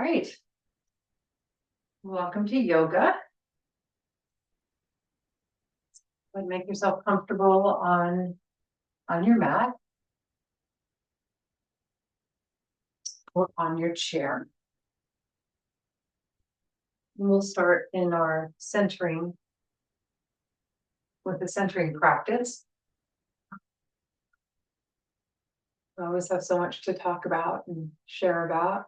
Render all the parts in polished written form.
right. Welcome to yoga. Make yourself comfortable on your mat or on your chair. And we'll start in our centering with the centering practice. We always have so much to talk about and share about.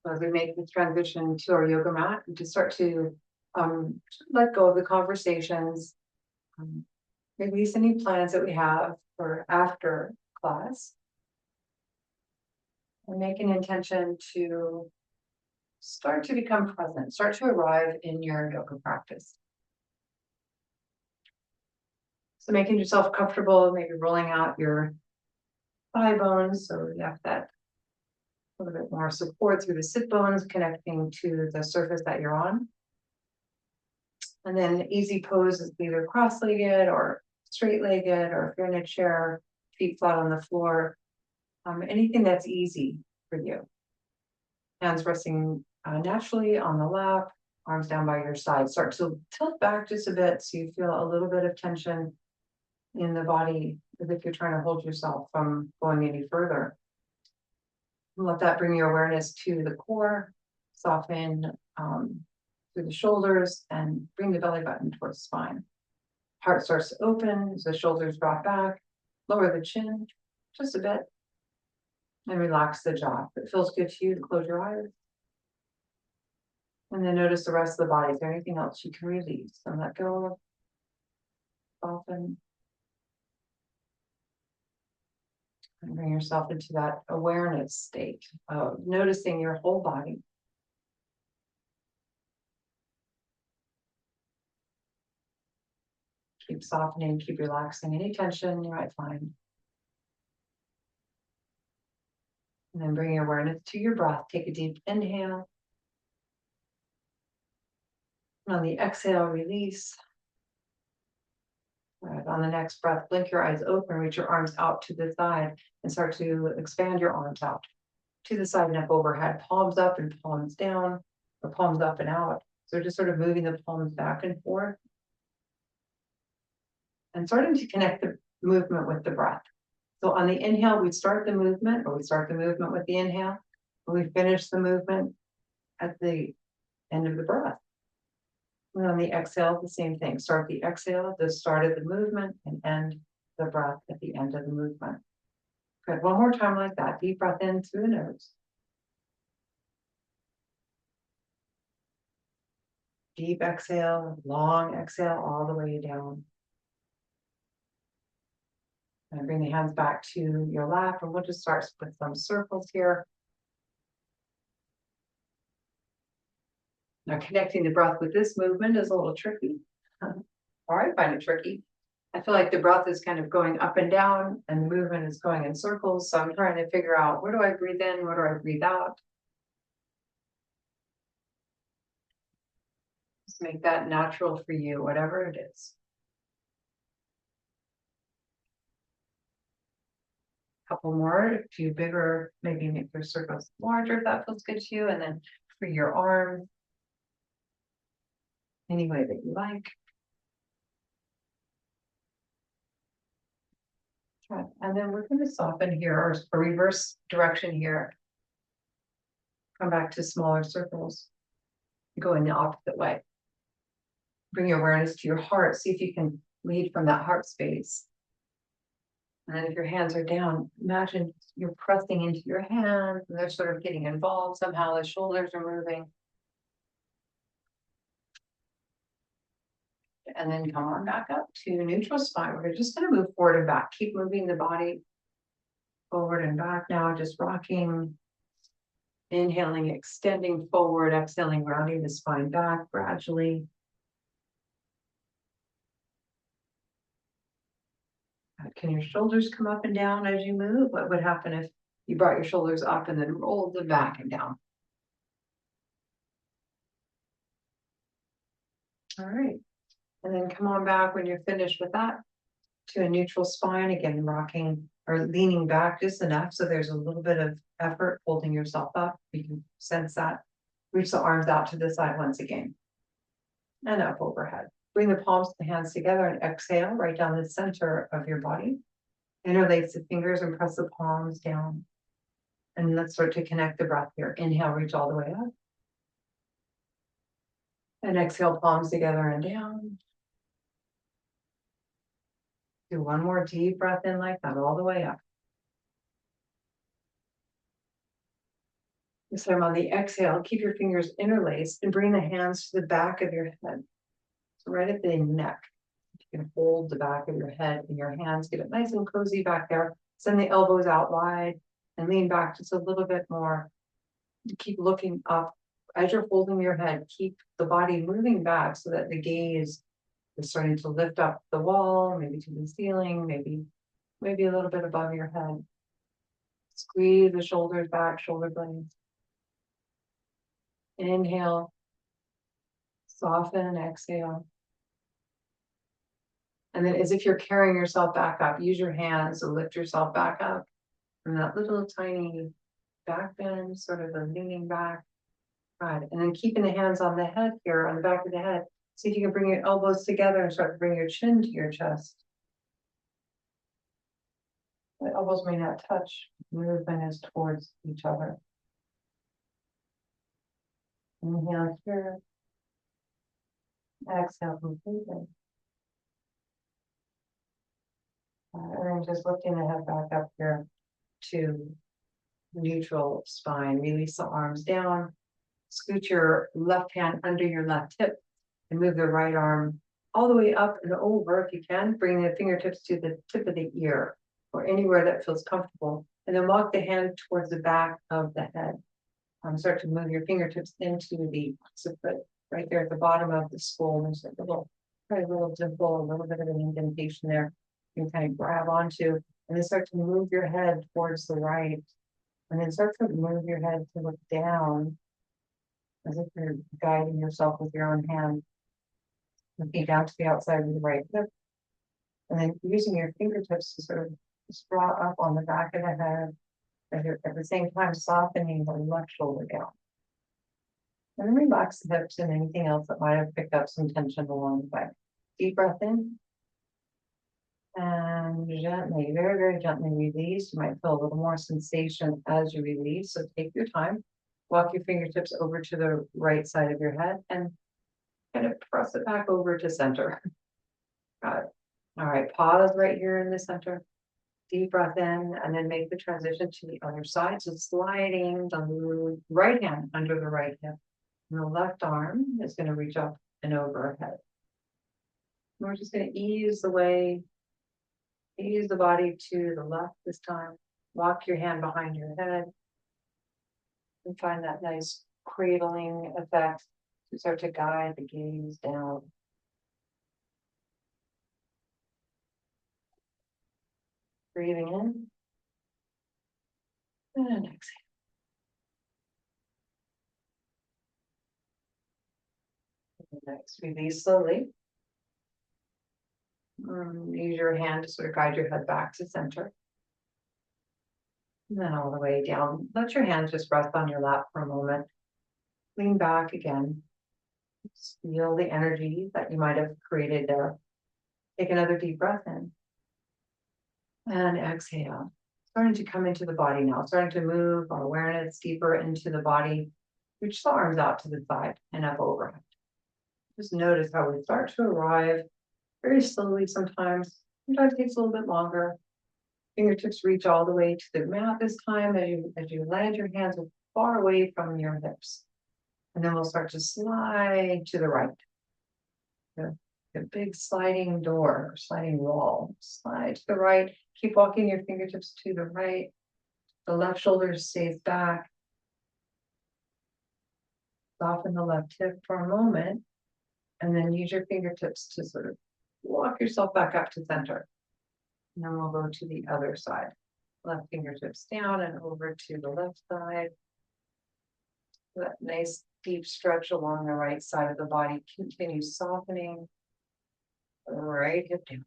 As we make the transition to our yoga mat and to start to let go of the conversations, release any plans that we have for after class, and make an intention to start to become present, start to arrive in your yoga practice. So making yourself comfortable, maybe rolling out your thigh bones so you have that a little bit more support through the sit bones, connecting to the surface that you're on. And then easy pose is either cross-legged or straight-legged, or if you're in a chair, feet flat on the floor, anything that's easy for you. Hands resting naturally on the lap, arms down by your side. Start to tilt back just a bit so you feel a little bit of tension in the body, as if you're trying to hold yourself from going any further. Let that bring your awareness to the core, soften through the shoulders, and bring the belly button towards the spine. Heart starts to open as the shoulders drop back. Lower the chin just a bit, and relax the jaw. If it feels good to you, to close your eyes. And then notice the rest of the body. Is there anything else you can release and let go of? Soften. And bring yourself into that awareness state of noticing your whole body. Keep softening, keep relaxing any tension you might find. And then bring your awareness to your breath. Take a deep inhale. And on the exhale, release. Right, on the next breath, blink your eyes open, reach your arms out to the side, and start to expand your arms out to the side, neck overhead, palms up and palms down, or palms up and out. So just sort of moving the palms back and forth. And starting to connect the movement with the breath. So on the inhale, we start the movement, or we start the movement with the inhale, and we finish the movement at the end of the breath. And on the exhale, the same thing. Start the exhale at the start of the movement and end the breath at the end of the movement. Good. One more time like that. Deep breath in through the nose. Deep exhale, long exhale all the way down. And bring the hands back to your lap, and we'll just start with some circles here. Now, connecting the breath with this movement is a little tricky. Or I find it tricky. I feel like the breath is kind of going up and down, and the movement is going in circles. So I'm trying to figure out, where do I breathe in? Where do I breathe out? Just make that natural for you, whatever it is. Couple more, a few bigger, maybe make your circles larger if that feels good to you, and then for your arms, any way that you like. Okay. And then we're going to soften here, or a reverse direction here. Come back to smaller circles. Go in the opposite way. Bring your awareness to your heart. See if you can lead from that heart space. And then if your hands are down, imagine you're pressing into your hands and they're sort of getting involved somehow. The shoulders are moving. And then come on back up to neutral spine. We're just going to move forward and back. Keep moving the body forward and back now, just rocking. Inhaling, extending forward, exhaling, rounding the spine back gradually. Can your shoulders come up and down as you move? What would happen if you brought your shoulders up and then rolled them back and down? All right. And then come on back when you're finished with that to a neutral spine. Again, rocking are leaning back just enough so there's a little bit of effort holding yourself up. You can sense that. Reach the arms out to the side once again. And up overhead. Bring the palms of the hands together and exhale right down the center of your body. Interlace the fingers and press the palms down. And let's start to connect the breath here. Inhale, reach all the way up. And exhale, palms together and down. Do one more deep breath in like that, all the way up. This time on the exhale, keep your fingers interlaced and bring the hands to the back of your head. So right at the neck. You can hold the back of your head in your hands, get it nice and cozy back there. Send the elbows out wide and lean back just a little bit more. Keep looking up. As you're holding your head, keep the body moving back so that the gaze is starting to lift up the wall, maybe to the ceiling, maybe a little bit above your head. Squeeze the shoulders back, shoulder blades. Inhale, soften, exhale. And then as if you're carrying yourself back up, use your hands to lift yourself back up from that little tiny back bend, sort of a leaning back. Right. And then keeping the hands on the head here, on the back of the head. See if you can bring your elbows together and start to bring your chin to your chest. The elbows may not touch. Movement is towards each other. Inhale here. Exhale completely. And then just lifting the head back up here to neutral spine. Release the arms down. Scoot your left hand under your left hip and move the right arm all the way up and over if you can. Bring the fingertips to the tip of the ear or anywhere that feels comfortable. And then walk the hand towards the back of the head. Start to move your fingertips into the occiput, right there at the bottom of the skull. There's a little dimple, a little bit of an indentation there. You can kind of grab onto, and then start to move your head towards the right. And then start to move your head to look down as if you're guiding yourself with your own hand. Looking down to the outside of the right hip. And then using your fingertips to sort of draw up on the back of the head. At the same time, softening the left shoulder down. And then relax the hips and anything else that might have picked up some tension along the way. Deep breath in. And gently, very, very gently release. You might feel a little more sensation as you release. So take your time. Walk your fingertips over to the right side of your head and kind of press it back over to center. Got it. All right, pause right here in the center. Deep breath in, and then make the transition to the other side. So sliding the right hand under the right hip. And the left arm is going to reach up and overhead. And we're just going to ease the body to the left this time. Walk your hand behind your head. And find that nice cradling effect to start to guide the gaze down. Breathing in. And exhale. Next, release slowly. Use your hand to sort of guide your head back to center. And then all the way down. Let your hands just rest on your lap for a moment. Lean back again. Just feel the energy that you might have created there. Take another deep breath in. And exhale. Starting to come into the body now. Starting to move our awareness deeper into the body. Reach the arms out to the side and up overhead. Just notice how we start to arrive very slowly sometimes. Sometimes it takes a little bit longer. Fingertips reach all the way to the mat this time as you land your hands far away from your hips. And then we'll start to slide to the right. The big sliding door, sliding wall. Slide to the right. Keep walking your fingertips to the right. The left shoulder stays back. Soften the left hip for a moment. And then use your fingertips to sort of walk yourself back up to center. And then we'll go to the other side. Left fingertips down and over to the left side. That nice deep stretch along the right side of the body. Continue softening. Right hip down.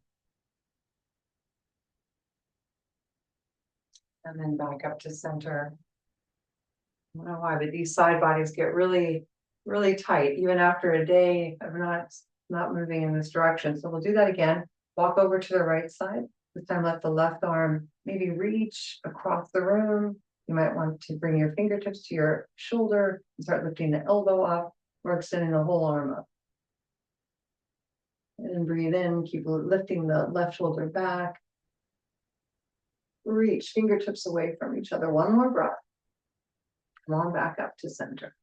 And then back up to center. I don't know why, but these side bodies get really, really tight, even after a day of not moving in this direction. So we'll do that again. Walk over to the right side. This time let the left arm maybe reach across the room. You might want to bring your fingertips to your shoulder and start lifting the elbow up or extending the whole arm up. And then breathe in, keep lifting the left shoulder back. Reach fingertips away from each other. One more breath. Come on back up to center.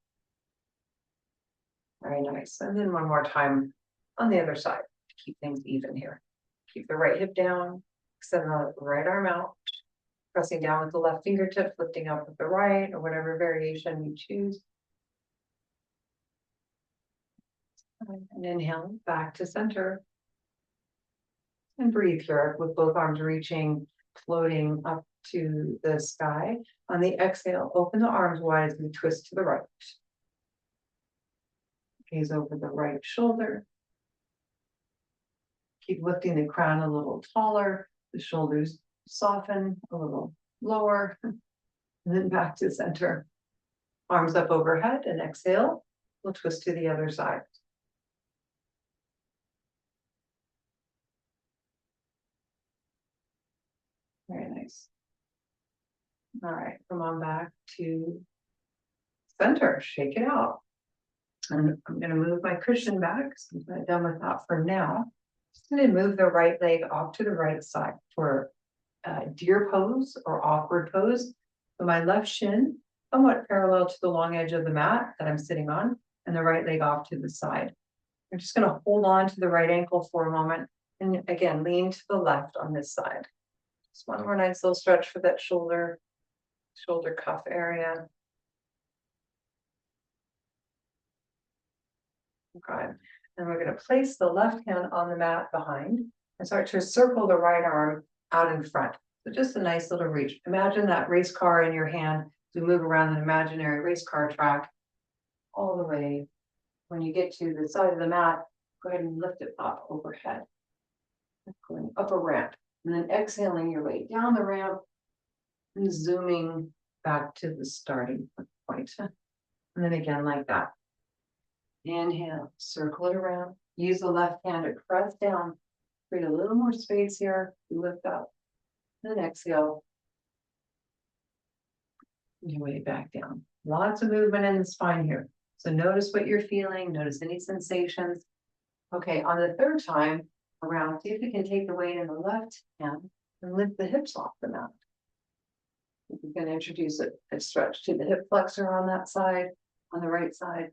Very nice. And then one more time on the other side to keep things even here. Keep the right hip down, extend the right arm out, pressing down with the left fingertips, lifting up with the right, or whatever variation you choose. And inhale back to center. And breathe here with both arms reaching, floating up to the sky. On the exhale, open the arms wide as we twist to the right. Gaze over the right shoulder. Keep lifting the crown a little taller, the shoulders soften a little lower, and then back to center. Arms up overhead and exhale. We'll twist to the other side. Very nice. All right, come on back to center. Shake it out. And I'm going to move my cushion back. So I'm done with that for now. Just going to move the right leg off to the right side for deer pose or awkward pose. So my left shin somewhat parallel to the long edge of the mat that I'm sitting on, and the right leg off to the side. I'm just going to hold on to the right ankle for a moment, and again lean to the left on this side. Just one more nice little stretch for that shoulder cuff area. Okay, and we're going to place the left hand on the mat behind and start to circle the right arm out in front. So just a nice little reach. Imagine that race car in your hand as we move around an imaginary race car track all the way. When you get to the side of the mat, go ahead and lift it up overhead. Going up a ramp, and then exhaling your way down the ramp and zooming back to the starting point. And then again like that. Inhale, circle it around. Use the left hand to press down. Create a little more space here. Lift up. And then exhale. Your way back down. Lots of movement in the spine here. So notice what you're feeling. Notice any sensations. Okay, on the third time around, see if you can take the weight in the left hand and lift the hips off the mat. We're going to introduce a stretch to the hip flexor on that side, on the right side.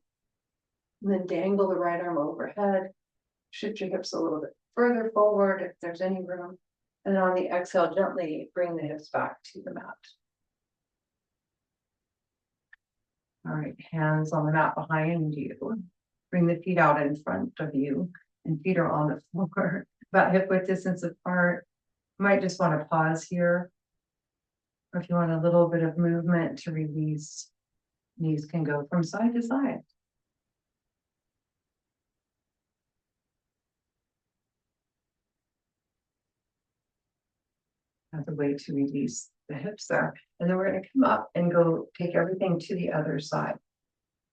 And then dangle the right arm overhead. Shift your hips a little bit further forward if there's any room. And on the exhale, gently bring the hips back to the mat. All right, hands on the mat behind you. Bring the feet out in front of you, and feet are on the floor, about hip width distance apart. You might just want to pause here. Or if you want a little bit of movement to release, knees can go from side to side. As a way to release the hips there. And then we're going to come up and go take everything to the other side.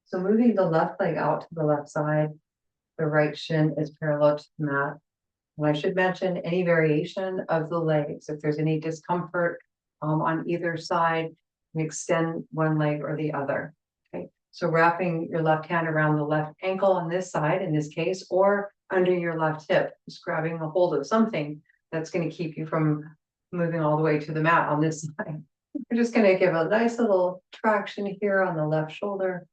So moving the left leg out to the left side, the right shin is parallel to the mat. And I should mention any variation of the legs. If there's any discomfort on either side, you extend one leg or the other. Okay. So wrapping your left hand around the left ankle on this side, in this case, or under your left hip, just grabbing a hold of something that's going to keep you from moving all the way to the mat on this side. We're just going to give a nice little traction here on the left shoulder.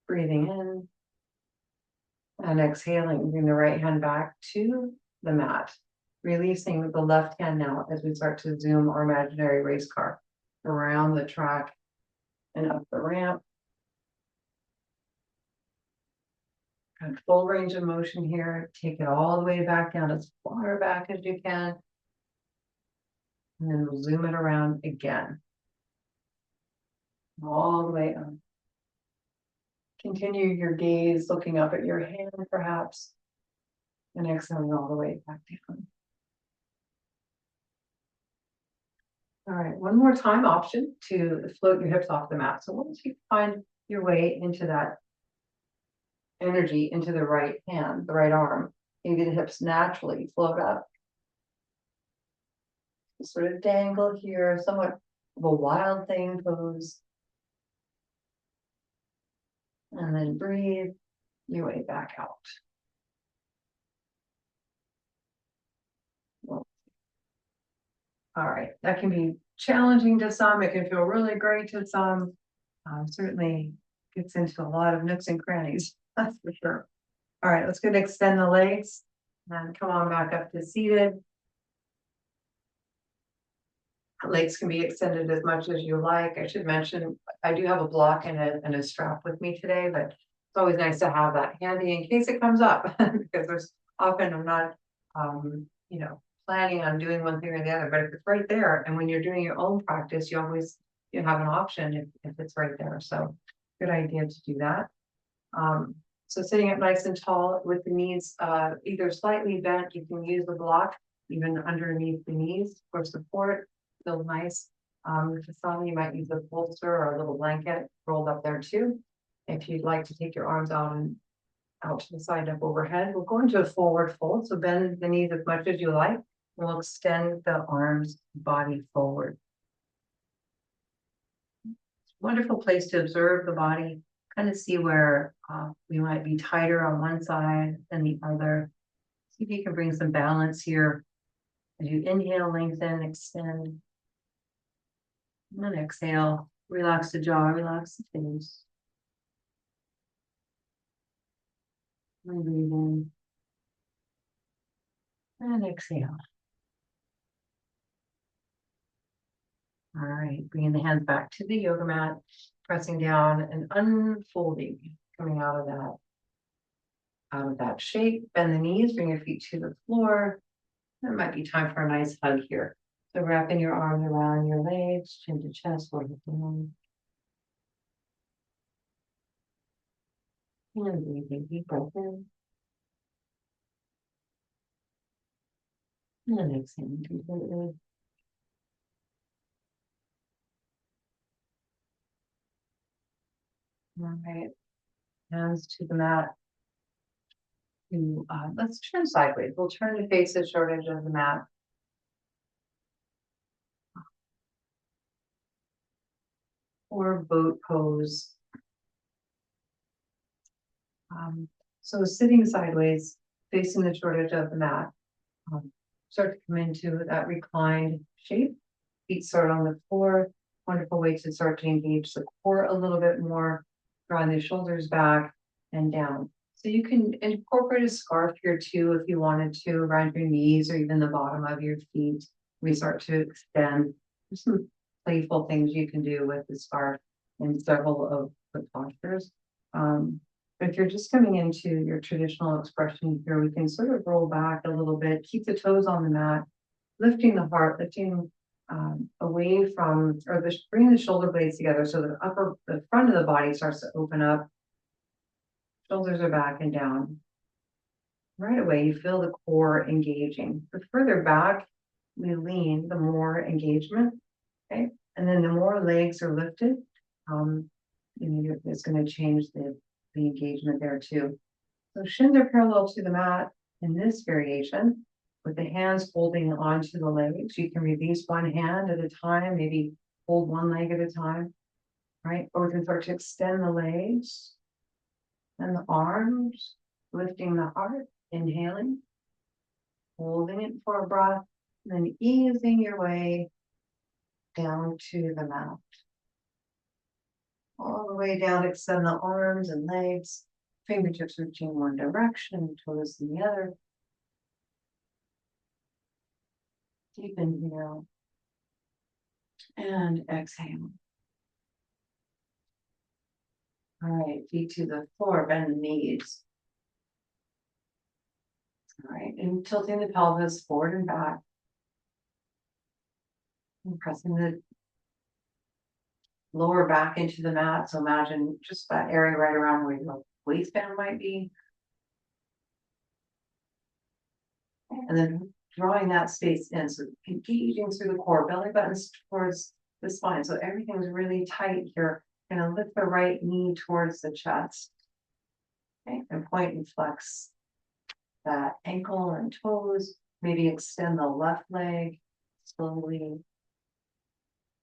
Breathing in and exhaling, bring the right hand back to the mat. Releasing the left hand now as we start to zoom our imaginary race car around the track and up the ramp. Got full range of motion here. Take it all the way back down as far back as you can. And then we'll zoom it around again. All the way up. Continue your gaze looking up at your hand perhaps. And exhaling all the way back down. All right, one more time option to float your hips off the mat. So once you find your way into that energy into the right hand, the right arm, maybe the hips naturally float up. Sort of dangle here, somewhat of a wild thing pose. And then breathe your way back out. All right, that can be challenging to some. It can feel really great to some. Certainly gets into a lot of nooks and crannies, that's for sure. All right, let's go to extend the legs and come on back up to seated. Legs can be extended as much as you like. I should mention, I do have a block and a strap with me today, but it's always nice to have that handy in case it comes up because there's often I'm not, planning on doing one thing or the other, but if it's right there, and when you're doing your own practice, you have an option if it's right there. So good idea to do that. So sitting up nice and tall with the knees either slightly bent, you can use the block even underneath the knees for support. Feel nice. For some, you might use a bolster or a little blanket rolled up there too. If you'd like to take your arms out and out to the side up overhead, we'll go into a forward fold. So bend the knees as much as you like. We'll extend the arms, body forward. Wonderful place to observe the body, kind of see where we might be tighter on one side than the other. See if you can bring some balance here. As you inhale, lengthen, extend. And then exhale, relax the jaw, relax the face. And breathe in. And exhale. All right, bringing the hands back to the yoga mat, pressing down and unfolding, coming out of that shape. Bend the knees, bring your feet to the floor. It might be time for a nice hug here. So wrapping your arms around your legs, chin to chest, forehead down. And breathing, deep breath in. And exhaling completely. All right, hands to the mat. Let's turn sideways. We'll turn to face the short edge of the mat. Or boat pose. So sitting sideways, facing the short edge of the mat, start to come into that reclined shape. Feet start on the floor. Wonderful way to start to engage the core a little bit more, drawing the shoulders back and down. So you can incorporate a scarf here too if you wanted to, around your knees or even the bottom of your feet. We start to extend. There's some playful things you can do with the scarf in several of the postures. But if you're just coming into your traditional expression here, we can sort of roll back a little bit, keep the toes on the mat, lifting the heart, lifting away from, or bring the shoulder blades together so the front of the body starts to open up. Shoulders are back and down. Right away, you feel the core engaging. The further back we lean, the more engagement, okay? And then the more legs are lifted, it's going to change the engagement there too. So shins are parallel to the mat in this variation, with the hands holding onto the legs. You can release one hand at a time, maybe hold one leg at a time, right? Or we can start to extend the legs and the arms, lifting the heart, inhaling, holding it for a breath, and then easing your way down to the mat. All the way down, extend the arms and legs, fingertips reaching one direction, toes in the other. Deep inhale and exhale. All right, feet to the floor, bend the knees. All right, and tilting the pelvis forward and back. And pressing the lower back into the mat. So imagine just that area right around where your waistband might be. And then drawing that space in, so engaging through the core, belly buttons towards the spine. So everything's really tight here. Gonna lift the right knee towards the chest. Okay, and point and flex that ankle and toes. Maybe extend the left leg slowly.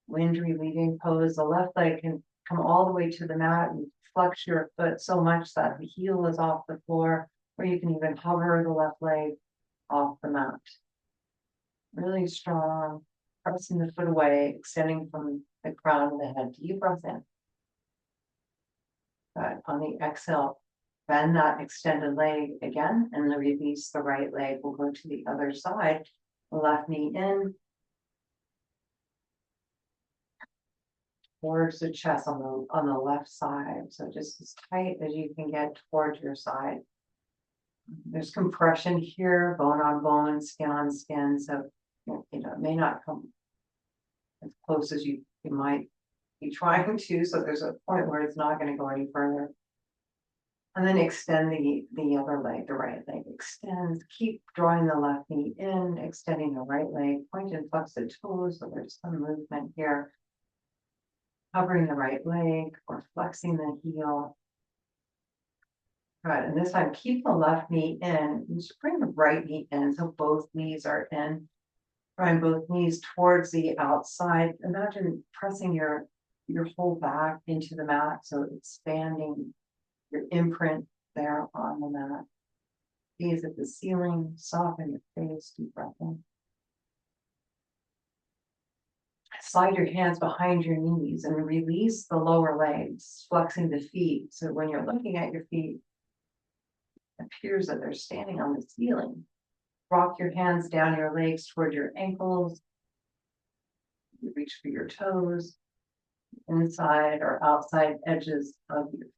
Wind relieving pose. The left leg can come all the way to the mat and flex your foot so much that the heel is off the floor, or you can even hover the left leg off the mat. Really strong, pressing the foot away, extending from the crown of the head. Deep breath in. Good. On the exhale, bend that extended leg again and then release the right leg. We'll go to the other side. Left knee in towards the chest on the left side. So just as tight as you can get towards your side. There's compression here, bone on bone, skin on skin. So it may not come as close as you might be trying to. So there's a point where it's not going to go any further. And then extend the other leg, the right leg extends. Keep drawing the left knee in, extending the right leg. Point and flex the toes. So there's some movement here. Covering the right leg or flexing the heel. Good. And this time, keep the left knee in. Just bring the right knee in so both knees are in. Drawing both knees towards the outside. Imagine pressing your whole back into the mat. So expanding your imprint there on the mat. Gaze at the ceiling, soften your face, deep breath in. Slide your hands behind your knees and release the lower legs, flexing the feet. So when you're looking at your feet, it appears that they're standing on the ceiling. Rock your hands down your legs toward your ankles. You reach for your toes, inside or outside edges of your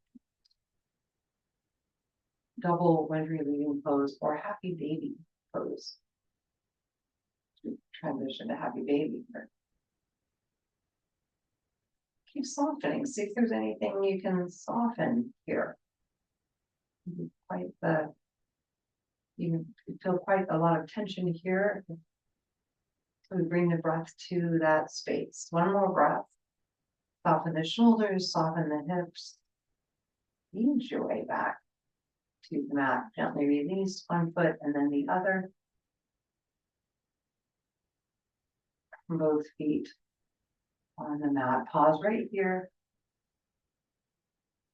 double wind relieving pose or happy baby pose. Transition to happy baby here. Keep softening. See if there's anything you can soften here. You feel quite a lot of tension here. So we bring the breath to that space. One more breath. Soften the shoulders, soften the hips. Ease your way back to the mat. Gently release one foot and then the other. Both feet on the mat. Pause right here.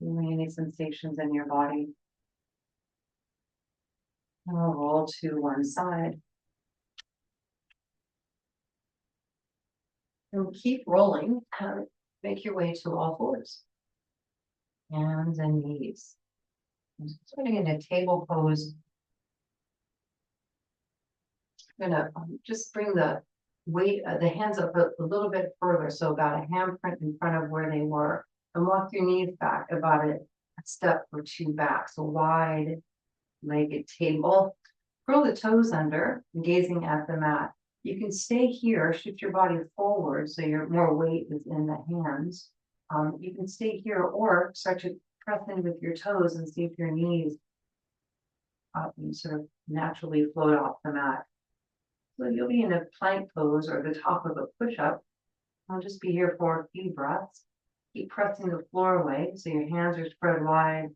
Feeling any sensations in your body. And we'll roll to one side. And keep rolling. Make your way to all fours. Hands and knees. Starting in a table pose. I'm gonna just bring the weight, the hands up a little bit further, so about a handprint in front of where they were, and walk your knees back about a step or two back. So wide legged table. Curl the toes under, gazing at the mat. You can stay here, shift your body forward so your more weight is in the hands. You can stay here or start to press in with your toes and see if your knees sort of naturally float off the mat. So you'll be in a plank pose or the top of a push-up. I'll just be here for a few breaths. Keep pressing the floor away so your hands are spread wide.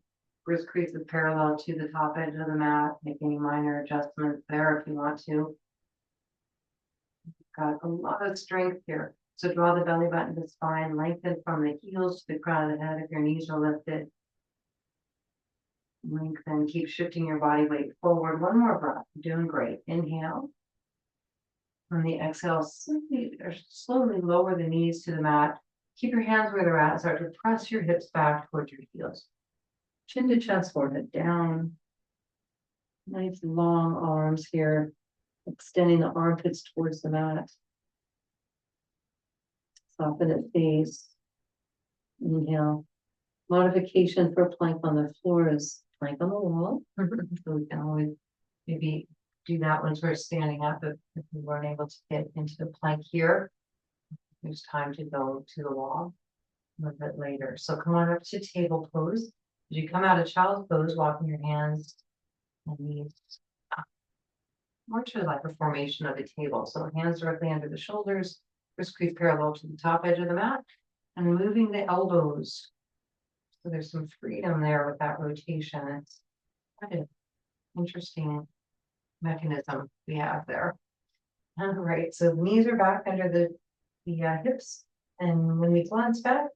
Wrist creases parallel to the top edge of the mat. Make any minor adjustments there if you want to. Got a lot of strength here. So draw the belly button to the spine, lengthen from the heels to the crown of the head if your knees are lifted. Lengthen, keep shifting your body weight forward. One more breath. You're doing great. Inhale. On the exhale, slowly lower the knees to the mat. Keep your hands where they're at. Start to press your hips back towards your heels. Chin to chest, forehead down. Nice long arms here. Extending the armpits towards the mat. Soften the face. Inhale. Modification for plank on the floor is plank on the wall. So we can always maybe do that once we're standing up if we weren't able to get into the plank here. There's time to go to the wall a little bit later. So come on up to table pose. As you come out of child's pose, walking your hands and knees up. more to like a formation of a table. So hands directly under the shoulders, wrist crease parallel to the top edge of the mat, and moving the elbows. So there's some freedom there with that rotation. It's quite an interesting mechanism we have there. All right, so the knees are back under the hips, and when we glance back,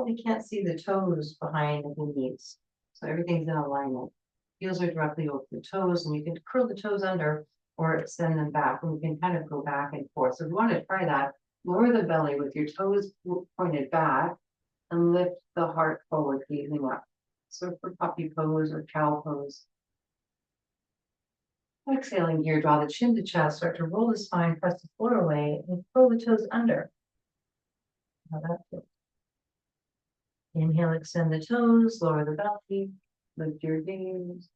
we can't see the toes behind the knees. So everything's in alignment. Heels are directly over the toes, and you can curl the toes under or extend them back, and we can kind of go back and forth. So if you want to try that, lower the belly with your toes pointed back and lift the heart forward, gazing up. So for puppy pose or cow pose. Exhaling here, draw the chin to chest, start to roll the spine, press the floor away, and pull the toes under. Now that's it. Inhale, extend the toes, lower the belly, lift your gaze.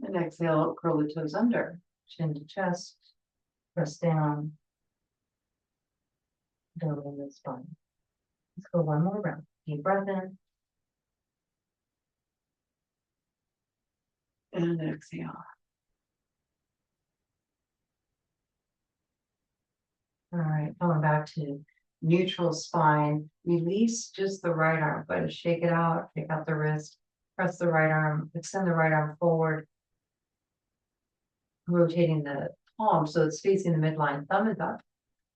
And exhale, curl the toes under, chin to chest, press down, building the spine. Let's go one more round. Deep breath in. And exhale. All right, going back to neutral spine. Release just the right arm. Go ahead and shake it out, take out the wrist, press the right arm, extend the right arm forward, rotating the palm so it's facing the midline, thumb is up.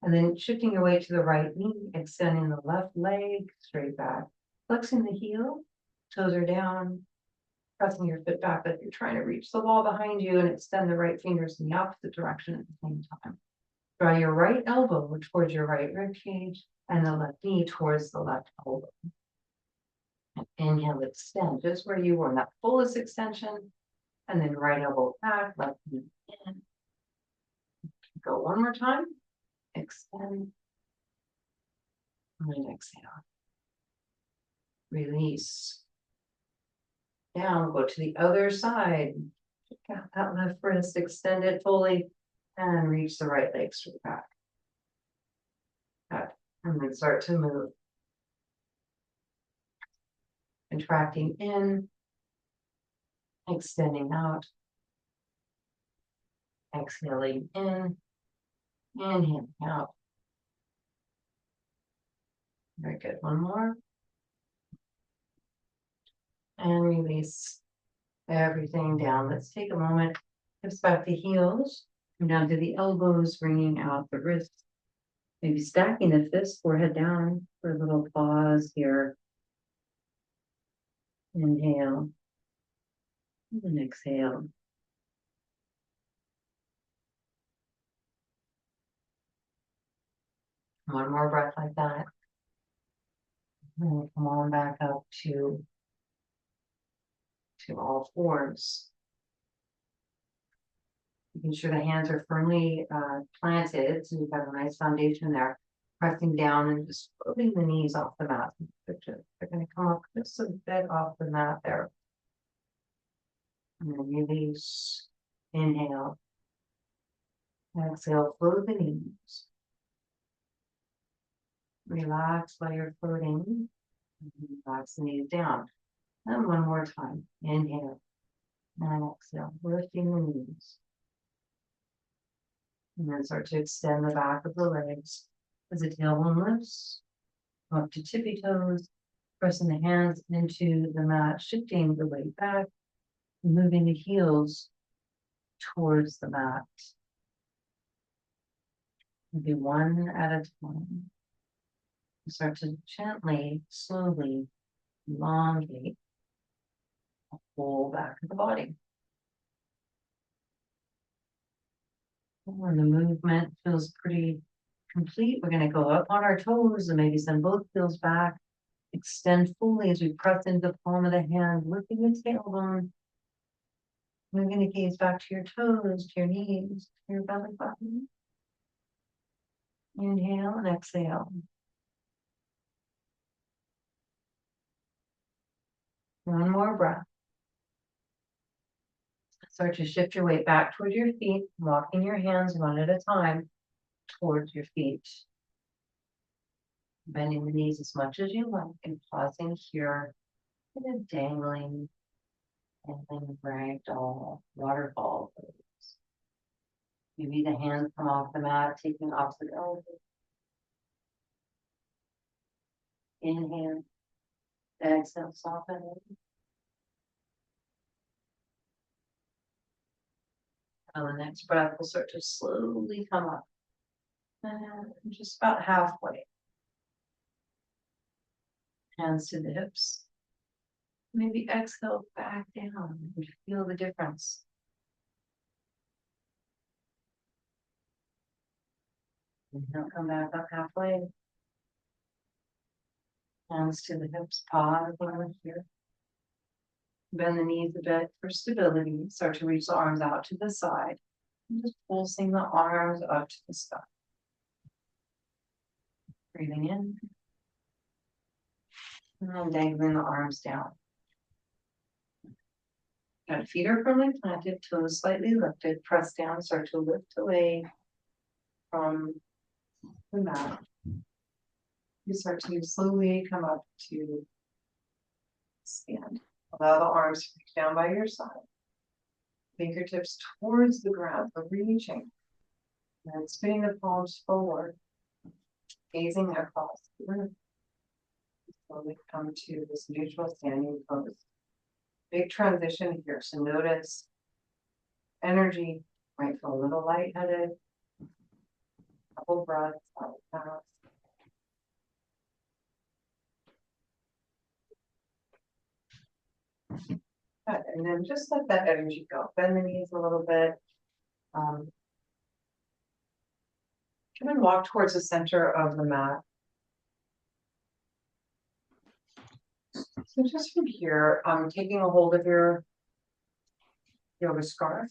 And then shifting your weight to the right knee, extending the left leg straight back, flexing the heel, toes are down, pressing your foot back like you're trying to reach the wall behind you, and extend the right fingers in the opposite direction at the same time. Draw your right elbow towards your right rib cage and the left knee towards the left elbow. And inhale, extend just where you were in that fullest extension, and then right elbow back, left knee in. Go one more time. Extend. And exhale. Release. Down, go to the other side. Pick out that left wrist, extend it fully, and reach the right leg straight back. Good. And then start to move. Contracting in, extending out, exhaling in, inhaling out. Very good. One more. And release everything down. Let's take a moment. Hips back to heels. Come down to the elbows, bringing out the wrists. Maybe stacking the fists, forehead down for a little pause here. Inhale. And exhale. One more breath like that. And we'll come on back up to all fours. Making sure the hands are firmly planted, so you've got a nice foundation there. Pressing down and just floating the knees off the mat. They're going to come up just a bit off the mat there. And then release. Inhale. Exhale, float the knees. Relax while you're floating. Relax the knees down. And one more time. Inhale. And exhale, lifting the knees. And then start to extend the back of the legs as the tailbone lifts. Up to tippy toes. Pressing the hands into the mat, shifting the weight back. Moving the heels towards the mat. Maybe one at a time. Start to gently, slowly elongate the whole back of the body. When the movement feels pretty complete, we're going to go up on our toes and maybe send both heels back. Extend fully as we press into the palm of the hand, lifting the tailbone. Moving the gaze back to your toes, to your knees, to your belly button. Inhale and exhale. One more breath. Start to shift your weight back towards your feet, walking your hands one at a time towards your feet. Bending the knees as much as you like and pausing here in a dangling ragdoll waterfall pose. Maybe the hands come off the mat, taking opposite elbow. Inhale, exhale, soften. On the next breath, we'll start to slowly come up. And just about halfway. Hands to the hips. Maybe exhale back down and feel the difference. Inhale, come back up halfway. Hands to the hips, pause over here. Bend the knees a bit for stability. Start to reach the arms out to the side. And just pulsing the arms up to the sky. Breathing in. And then dangling the arms down. Got feet are firmly planted, toes slightly lifted, press down, start to lift away from the mat. You start to slowly come up to stand. Allow the arms to reach down by your side. Fingertips towards the ground, but reaching. And spinning the palms forward, gazing across the room. Slowly come to this neutral standing pose. Big transition here, so notice energy. Might feel a little lightheaded. Couple breaths out loud. Good. And then just let that energy go. Bend the knees a little bit. Come and walk towards the center of the mat. So just from here, taking a hold of your yoga scarf,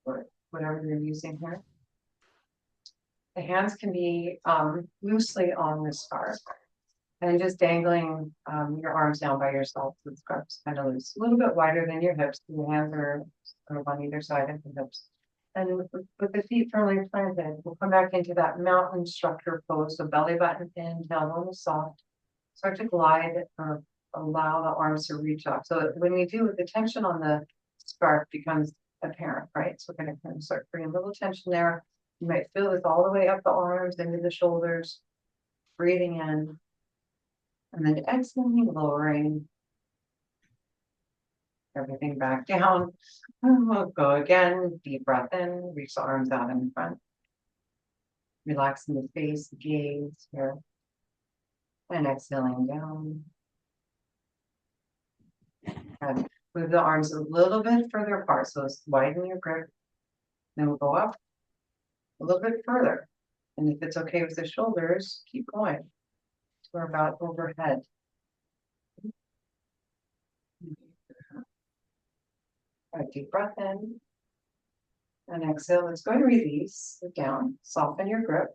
or whatever you're using here. The hands can be loosely on the scarf, and just dangling your arms down by yourself. So the scarf's kind of loose, a little bit wider than your hips. So your hands are sort of on either side of the hips. And with the feet firmly planted, we'll come back into that mountain structure pose. So belly button in, tailbone is soft. Start to glide or allow the arms to reach up. So when we do, the tension on the scarf becomes apparent, right? So we're going to kind of start bringing a little tension there. You might feel this all the way up the arms, into the shoulders, breathing in, and then exhaling, lowering everything back down. And we'll go again, deep breath in, reach the arms out in front. Relaxing the face, the gaze here. And exhaling down. And move the arms a little bit further apart. So widen your grip. Then we'll go up a little bit further. And if it's okay with the shoulders, keep going. So we're about overhead. All right, deep breath in. And exhale. Let's go and release it down. Soften your grip.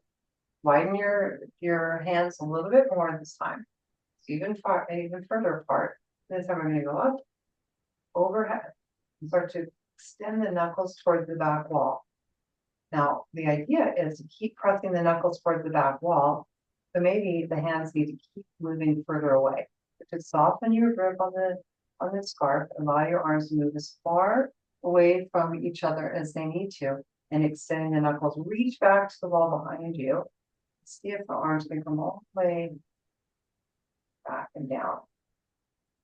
Widen your hands a little bit more this time. So even further apart. This time we're going to go up, overhead, and start to extend the knuckles towards the back wall. Now, the idea is to keep pressing the knuckles towards the back wall, so maybe the hands need to keep moving further away. To soften your grip on the scarf, allow your arms to move as far away from each other as they need to, and extending the knuckles. Reach back to the wall behind you. See if the arms can come all the way back and down.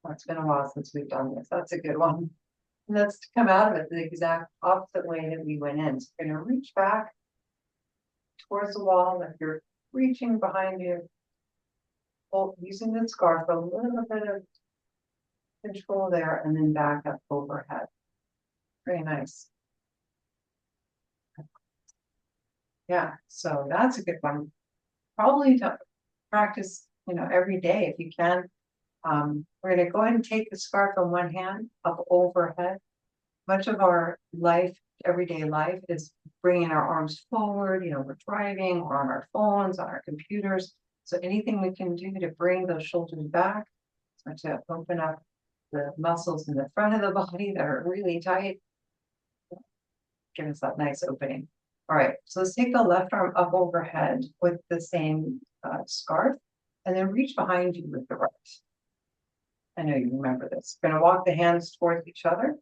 It's been a while since we've done this. That's a good one. And that's to come out of it the exact opposite way that we went in. So you're going to reach back towards the wall. If you're reaching behind you, using the scarf, a little bit of control there, and then back up overhead. Very nice. Yeah, so that's a good one. Probably to practice, every day if you can. We're going to go ahead and take the scarf on one hand up overhead. Much of our life, everyday life, is bringing our arms forward. We're driving, we're on our phones, on our computers. So anything we can do to bring those shoulders back, start to open up the muscles in the front of the body that are really tight, give us that nice opening. All right, so let's take the left arm up overhead with the same scarf, and then reach behind you with the right. I know you remember this. We're going to walk the hands towards each other.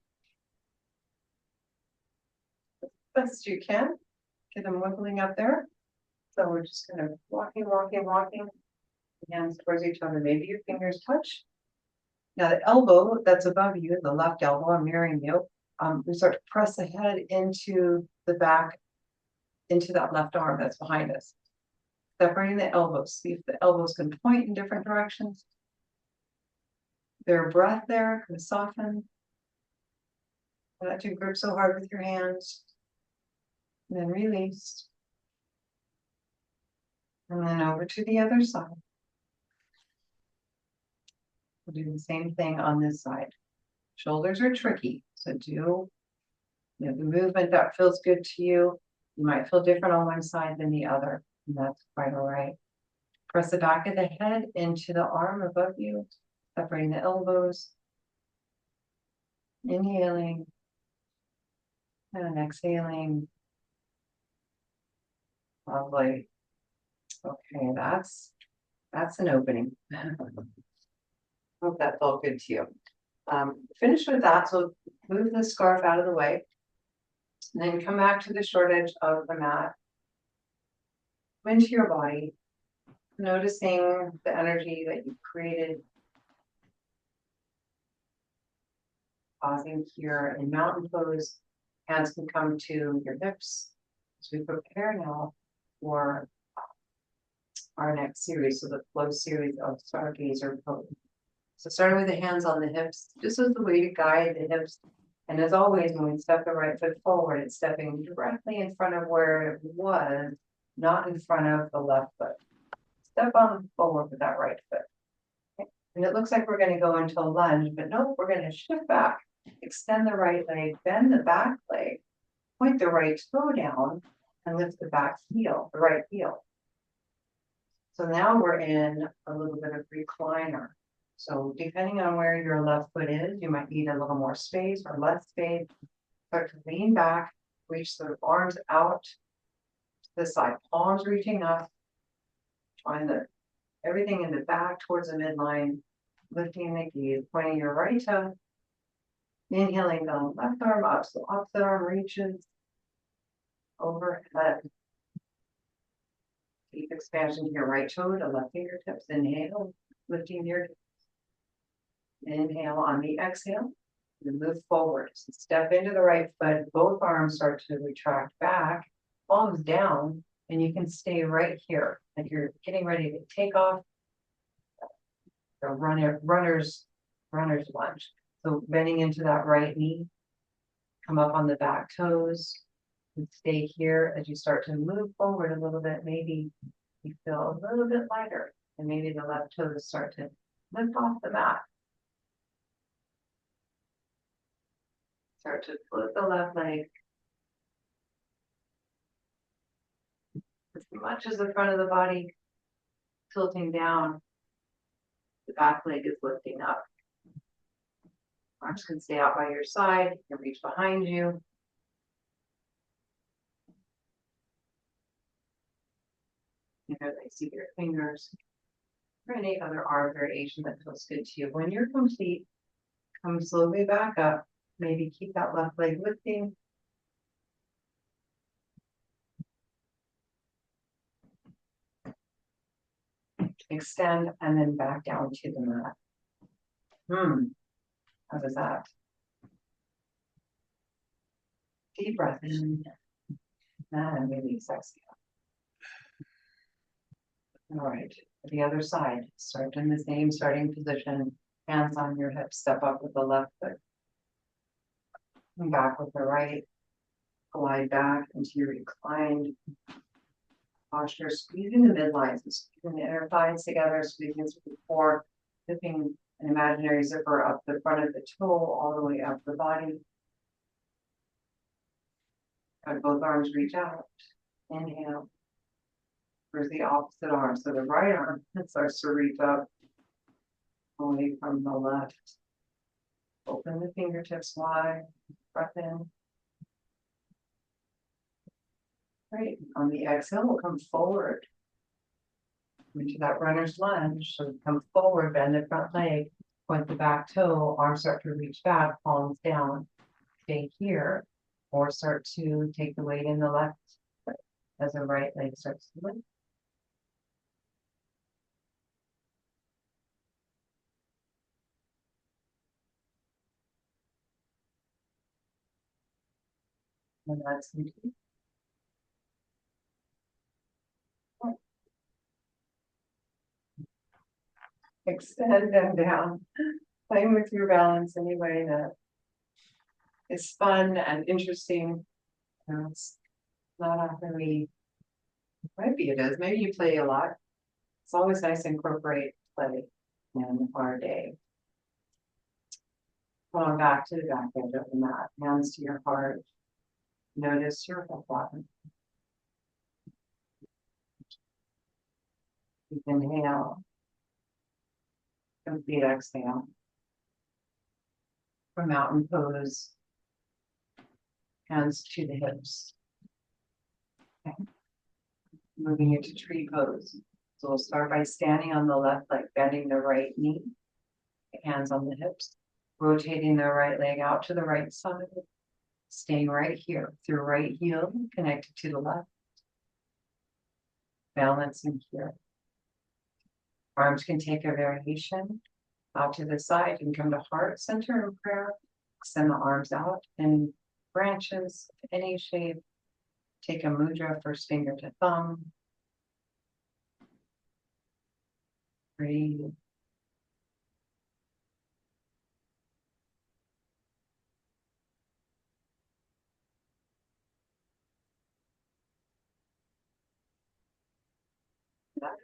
best you can. Get them wiggling up there. So we're just kind of walking, hands towards each other. Maybe your fingers touch. Now the elbow that's above you, the left elbow, I'm mirroring you. We start to press the head into the back, into that left arm that's behind us. Separating the elbows. See if the elbows can point in different directions. Their breath there can soften. Not to grip so hard with your hands. And then release. And then over to the other side. We'll do the same thing on this side. Shoulders are tricky, so do the movement that feels good to you. You might feel different on one side than the other, and that's quite all right. Press the back of the head into the arm above you, separating the elbows. Inhaling and exhaling. Lovely. Okay, that's an opening. Hope that felt good to you. Finish with that, so move the scarf out of the way. And then come back to the short edge of the mat. Come into your body, noticing the energy that you've created. Pausing here in mountain pose. Hands can come to your hips as we prepare now for our next series, so the flow series of Stargazer pose. So starting with the hands on the hips, just as the way to guide the hips. And as always, when we step the right foot forward, it's stepping directly in front of where it was, not in front of the left foot. Step on forward with that right foot. Okay. And it looks like we're going to go into a lunge, but no, we're going to shift back, extend the right leg, bend the back leg, point the right toe down, and lift the back heel, the right heel. So now we're in a little bit of recliner. So depending on where your left foot is, you might need a little more space or less space. Start to lean back, reach the arms out to the side, palms reaching up. Find everything in the back towards the midline, lifting the gaze, pointing your right toe. Inhaling the left arm up, so opposite arm reaches overhead. Deep expansion to your right toe to left fingertips. Inhale, lifting your hips. Inhale on the exhale, and move forward. So step into the right foot, both arms start to retract back, palms down, and you can stay right here. Like you're getting ready to take off the runner's lunge. So bending into that right knee, come up on the back toes, and stay here as you start to move forward a little bit. Maybe you feel a little bit lighter, and maybe the left toes start to lift off the mat. Start to flip the left leg as much as the front of the body tilting down. The back leg is lifting up. Arms can stay out by your side. You can reach behind you. They see your fingers or any other arm variation that feels good to you. When you're complete, come slowly back up. Maybe keep that left leg lifting. Extend and then back down to the mat. How was that? Deep breath in and release, exhale. All right, the other side. Start in the same starting position. Hands on your hips. Step up with the left foot. Come back with the right. Glide back into your reclined posture. Squeezing the midlines, squeezing the inner thighs together, squeezing through the core, zipping an imaginary zipper up the front of the toe, all the way up the body. And both arms reach out. Inhale. Where's the opposite arm? So the right arm starts to reach up away from the left. Open the fingertips wide. Breath in. Great. On the exhale, we'll come forward into that runner's lunge. So come forward, bend the front leg, point the back toe, arms start to reach back, palms down. Stay here. or start to take the weight in the left as the right leg starts to lift. And that's complete. Extend them down. Playing with your balance any way that is fun and interesting. You know, it's not often maybe it is, maybe you play a lot. It's always nice to incorporate play in our day. Come on back to the back edge of the mat, hands to your heart. Notice your hip bottom. Inhale. Complete exhale. For mountain pose, hands to the hips. Okay. Moving into tree pose. So we'll start by standing on the left leg, bending the right knee, hands on the hips, rotating the right leg out to the right side, staying right here through right heel, connected to the left, balancing here. Arms can take a variation out to the side and come to heart center in prayer. Extend the arms out in branches, any shape. Take a mudra, first finger to thumb. Breathe.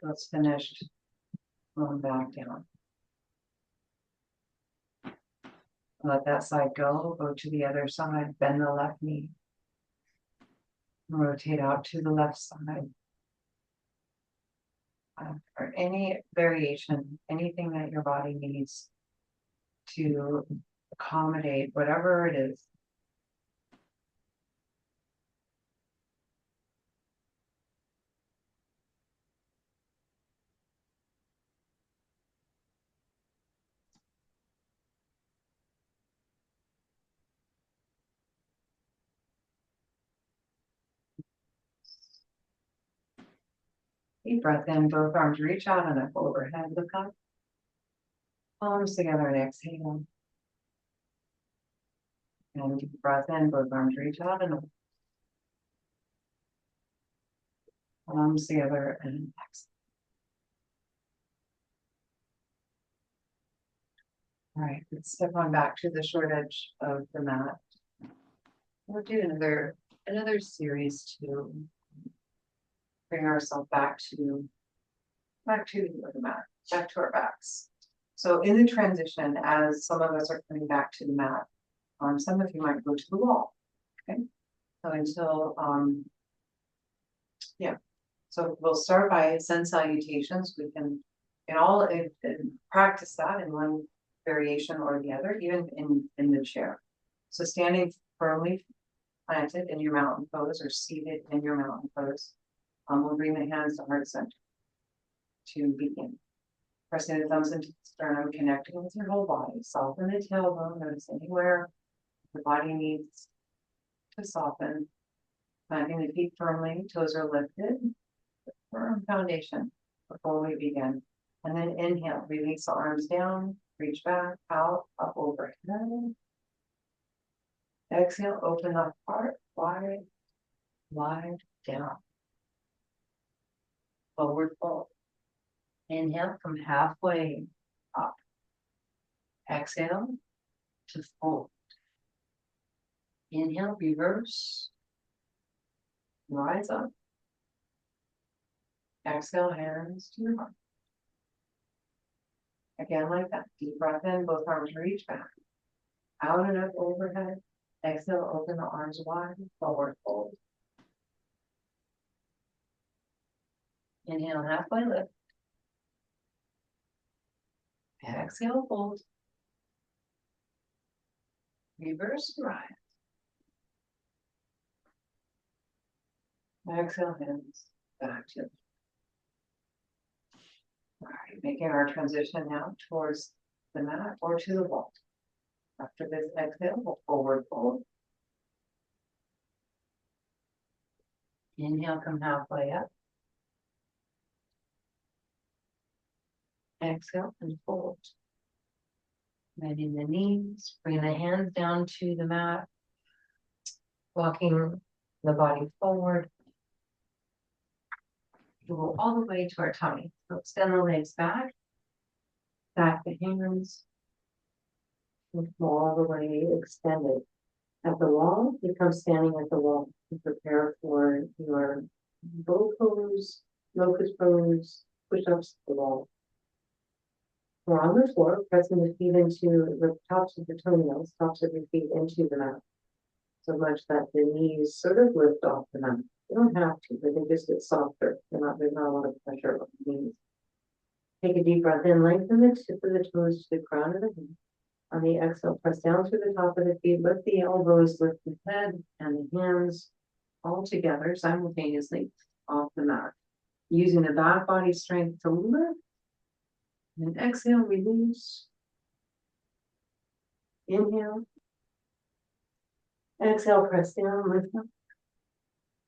That's finished. Going back down. Let that side go. Go to the other side. Bend the left knee. Rotate out to the left side. Or any variation, anything that your body needs to accommodate whatever it is. Deep breath in, both arms reach out and up overhead. Look up. Palms together and exhale. And deep breath in, both arms reach out and up. Palms together and exhale. All right, let's step on back to the short edge of the mat. We'll do another series to bring ourselves back to the mat, back to our backs. So in the transition, as some of us are coming back to the mat, some of you might go to the wall. Okay, so until so we'll start by send salutations. We can practice that in one variation or the other, even in the chair. So standing firmly planted in your mountain pose or seated in your mountain pose. We'll bring the hands to heart center to begin. Pressing the thumbs into the sternum, connecting with your whole body. Soften the tailbone. Notice anywhere the body needs to soften. Planting the feet firmly, toes are lifted. Firm foundation before we begin. And then inhale, release the arms down, reach back, out, up overhead. Exhale, open the heart wide, wide down. Forward fold. Inhale, come halfway up. Exhale to fold. Inhale, reverse. Rise up. Exhale, hands to your heart. Again, like that. Deep breath in, both arms reach back. Out and up overhead. Exhale, open the arms wide, forward fold. Inhale, halfway lift. Exhale, fold. Reverse rise. Exhale, hands back to. All right, making our transition now towards the mat or to the wall. After this exhale, we'll forward fold. Inhale, come halfway up. Exhale and fold. Bending the knees, bring the hands down to the mat, walking the body forward. We'll go all the way to our tummy. So extend the legs back the hands, and all the way extended. At the wall, you come standing at the wall to prepare for your bow pose, locust pose, push-ups to the wall. We're on the floor, pressing the feet into the tops of the toenails, tops of your feet into the mat, so much that the knees sort of lift off the mat. You don't have to, but they just get softer. There's not a lot of pressure on the knees. Take a deep breath in, lengthen the tip of the toes to the crown of the head. On the exhale, press down through the top of the feet, lift the elbows, lift the head and the hands all together simultaneously off the mat. Using the back body strength to lift. And exhale, release. Inhale. Exhale, press down, lift up.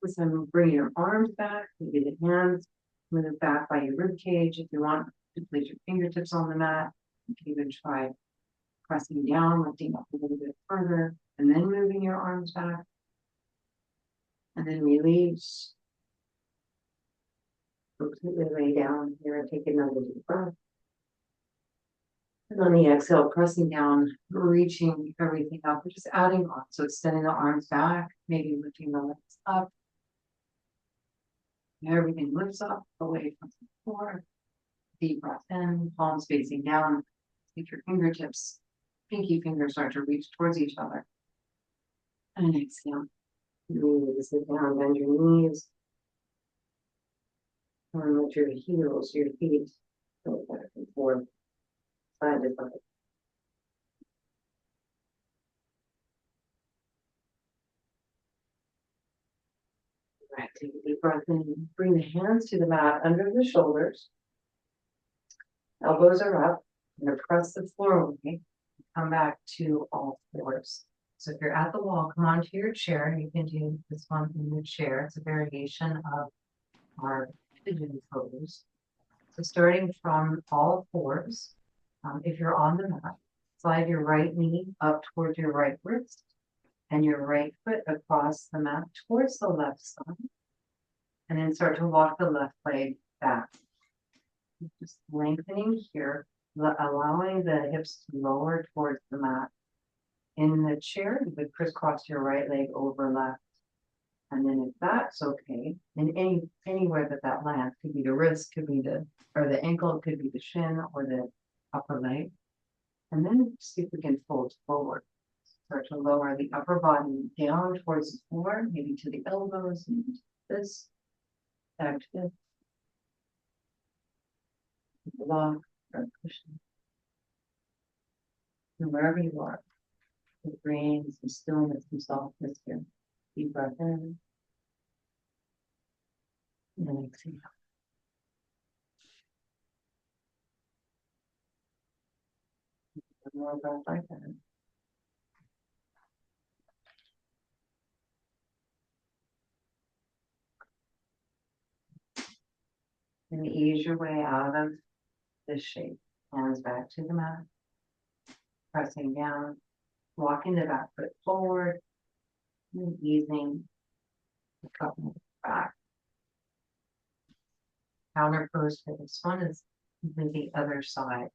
This time, bring your arms back, maybe the hands move back by your rib cage. If you want to place your fingertips on the mat, you can even try pressing down, lifting up a little bit further, and then moving your arms back. And then release. Completely lay down here and take another deep breath. And on the exhale, pressing down, reaching everything up, and just adding on. So extending the arms back, maybe lifting the legs up. Everything lifts up away from the floor. Deep breath in, palms facing down. Take your fingertips, pinky fingers start to reach towards each other. And exhale. Release it down, bend your knees. And let your heels, your feet go back and forth, side to side. Right, take a deep breath in. Bring the hands to the mat under the shoulders. Elbows are up. You're gonna press the floor away. Come back to all fours. So if you're at the wall, come onto your chair. You can do this one in the chair. It's a variation of our pigeon pose. So starting from all fours, if you're on the mat, slide your right knee up towards your right wrist and your right foot across the mat towards the left side. And then start to walk the left leg back. Just lengthening here, allowing the hips to lower towards the mat. In the chair, you would crisscross your right leg over left. And then if that's okay, and anywhere that lands, could be the wrist, could be the ankle, could be the shin or the upper leg. And then see if we can fold forward. Start to lower the upper body down towards the floor, maybe to the elbows, maybe to this, back to this. Block or cushion. And wherever you are, bring some stillness, some softness here. Deep breath in. And then exhale. One more breath like that. And ease your way out of this shape. Hands back to the mat. Pressing down. Walking the back foot forward. And easing the couple back. Counter pose for this one is the other side.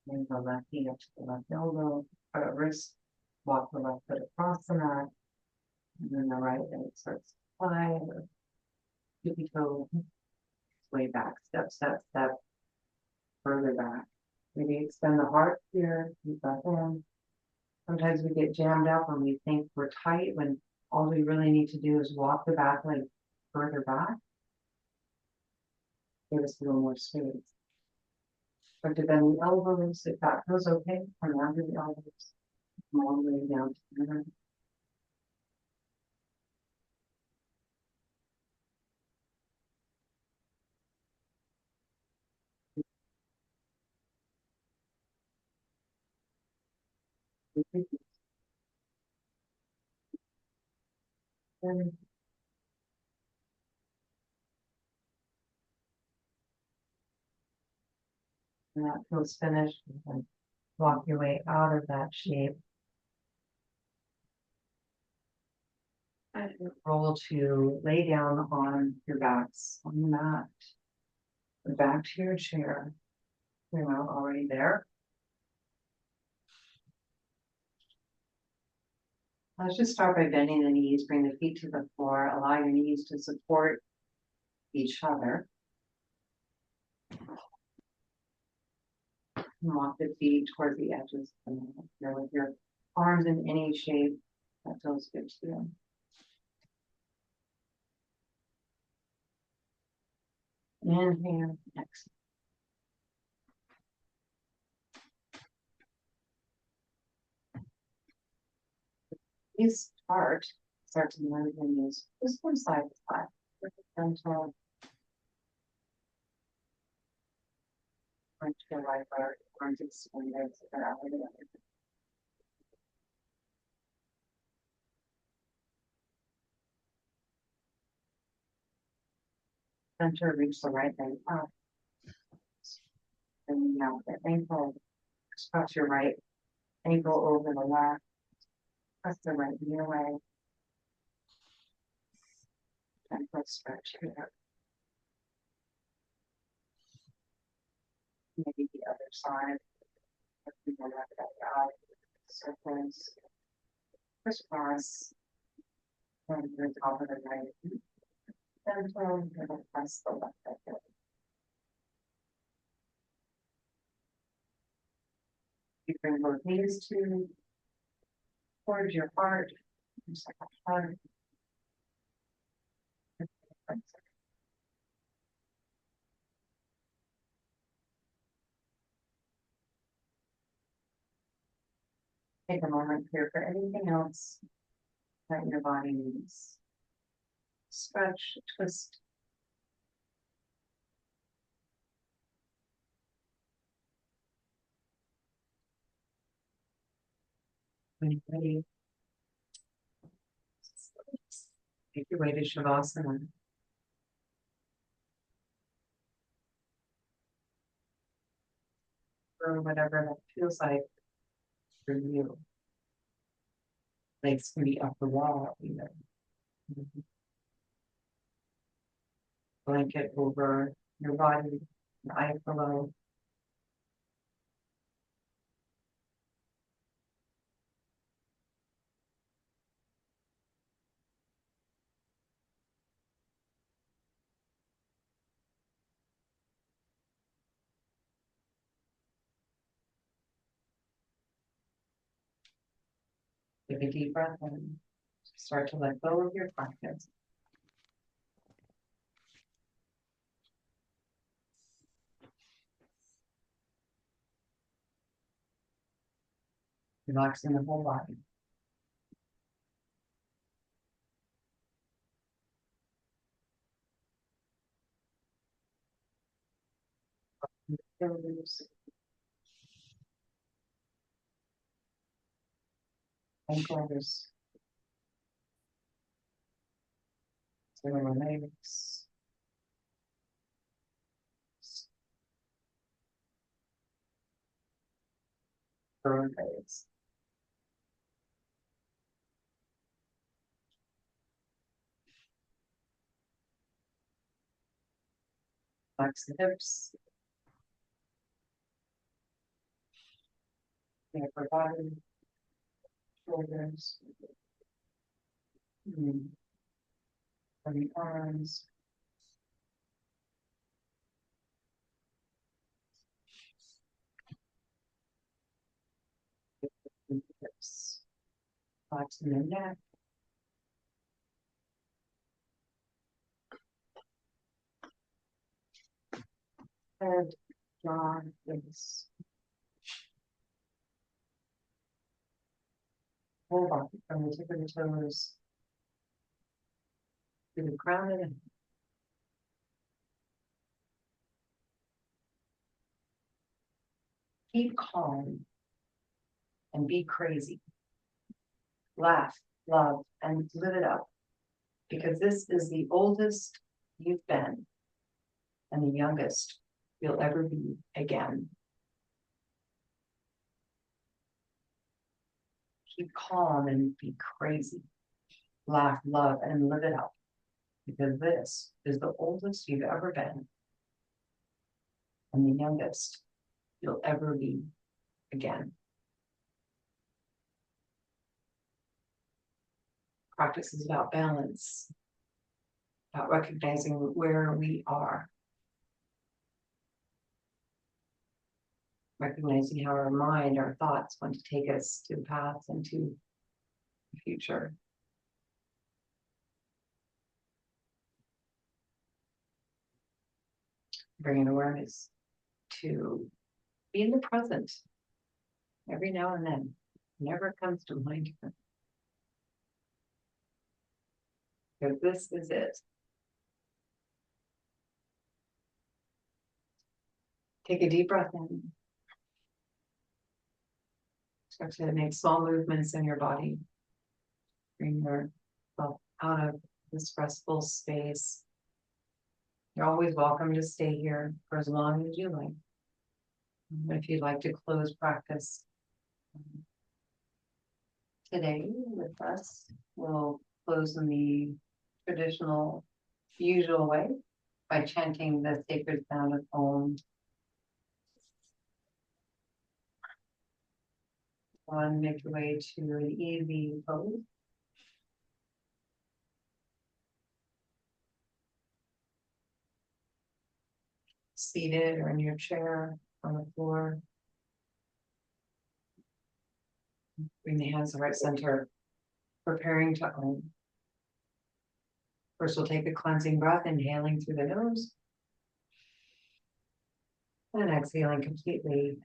Bring the left knee up to the left elbow, or wrist. Walk the left foot across the mat. And then the right leg starts to slide. Tippy toe. Way back. Step, step, step. Further back. Maybe extend the heart here. Deep breath in. Sometimes we get jammed up when we think we're tight, when all we really need to do is walk the back leg further back. Give us a little more space. Start to bend the elbows. If that feels okay, come under the elbows. Come all the way down to the middle. And that feels finished, you can walk your way out of that shape. And roll to lay down on your backs on the mat. Back to your chair. You're not already there. Let's just start by bending the knees, bring the feet to the floor, allow your knees to support each other. And walk the feet toward the edges of the mat. Here with your arms in any shape that feels good to you. Inhale, exhale. Please start to move your knees just from side to side. Gentle. Arm to your right bar, arm to the spine, legs are out of the other. Center, reach the right leg up. And now the ankle, cross your right ankle over the left. Press the right knee away. Gentle stretch here. Maybe the other side. Circles. Crisscross. From the top of the right. Gentle, press the left leg. You bring both knees towards your heart. Heart. Take a moment here for anything else that your body needs. Stretch, twist. When you're ready, make your way to Shavasana. Or whatever that feels like for you. Legs can be up the wall, even. Blanket over your body, your eyes below. Take a deep breath in. Start to let go of your blankets. Relaxing the whole body. Shoulders, ankles, lower legs, lower legs. Flex the hips. Upper body, shoulders, the arms, hips, flex in the neck, head, jaw, face, whole body from the tip of the toes to the crown of the head. Keep calm and be crazy. Laugh, love, and live it up. Because this is the oldest you've been and the youngest you'll ever be again. keep calm and be crazy. Laugh, love, and live it out. Because this is the oldest you've ever been. And the youngest you'll ever be again. Practice is about balance, about recognizing where we are, recognizing how our mind, our thoughts want to take us to the past and to the future. Bringing awareness to be in the present every now and then. Never comes to mind. Because this is it. Take a deep breath in. Start to make small movements in your body. Bring yourself out of this restful space. You're always welcome to stay here for as long as you like. If you'd like to close practice today with us, we'll close in the traditional, usual way by chanting the sacred sound of Om. One, make your way to an easy pose. Seated or in your chair on the floor. Bring the hands to heart center, preparing to Om. First, we'll take a cleansing breath, inhaling through the nose. And exhaling completely.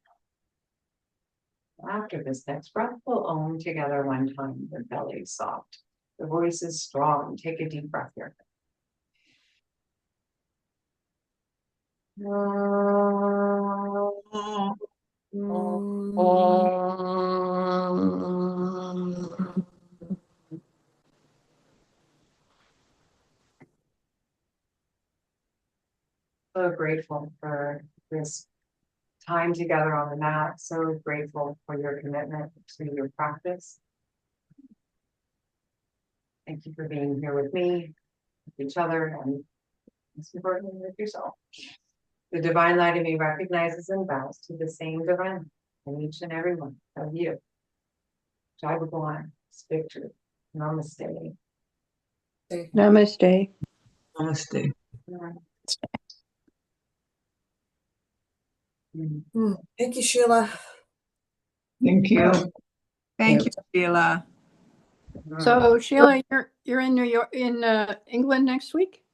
After this next breath, we'll Om together one time. The belly is soft. The voice is strong. Take a deep breath here. So grateful for this time together on the mat. So grateful for your commitment to your practice. Thank you for being here with me, with each other, and most importantly, with yourself. The divine light in me recognizes and bows to the same divine in each and every one of you. Jai Bhagwan, speak truth. Namaste. Namaste. Namaste. Thank you, Sheila. Thank you. Thank you, Sheila. So Sheila, you're in New York, in England next week?